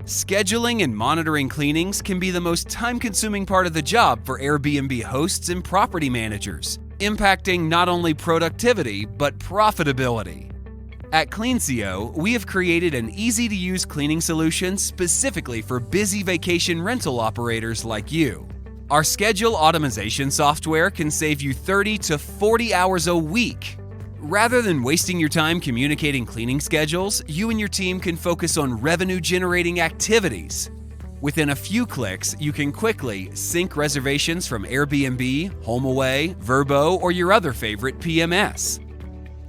Scheduling and monitoring cleanings can be the most time-consuming part of the job for Airbnb hosts and property managers, impacting not only productivity but profitability. At Cleancio, we have created an easy-to-use cleaning solution specifically for busy vacation rental operators like you. Our schedule automation software can save you 30 to 40 hours a week. Rather than wasting your time communicating cleaning schedules, you and your team can focus on revenue-generating activities. Within a few clicks, you can quickly sync reservations from Airbnb, HomeAway, Vrbo, or your other favorite PMS.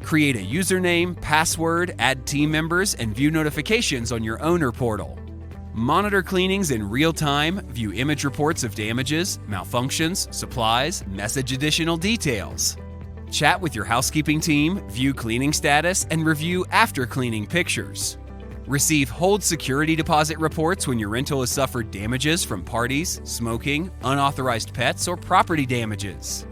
Create a username, password, add team members, and view notifications on your owner portal. Monitor cleanings in real time, view image reports of damages, malfunctions, supplies, message additional details. Chat with your housekeeping team, view cleaning status, and review after cleaning pictures. Receive hold security deposit reports when your rental has suffered damages from parties, smoking, unauthorized pets, or property damages.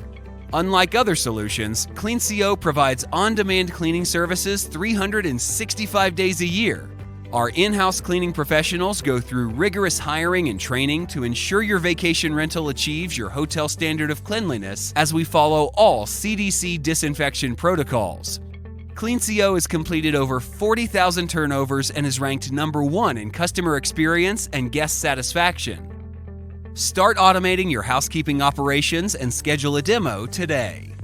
Unlike other solutions, Cleancio provides on-demand cleaning services 365 days a year. Our in-house cleaning professionals go through rigorous hiring and training to ensure your vacation rental achieves your hotel standard of cleanliness as we follow all CDC disinfection protocols. Cleancio has completed over 40,000 turnovers and is ranked #1 in customer experience and guest satisfaction. Start automating your housekeeping operations and schedule a demo today.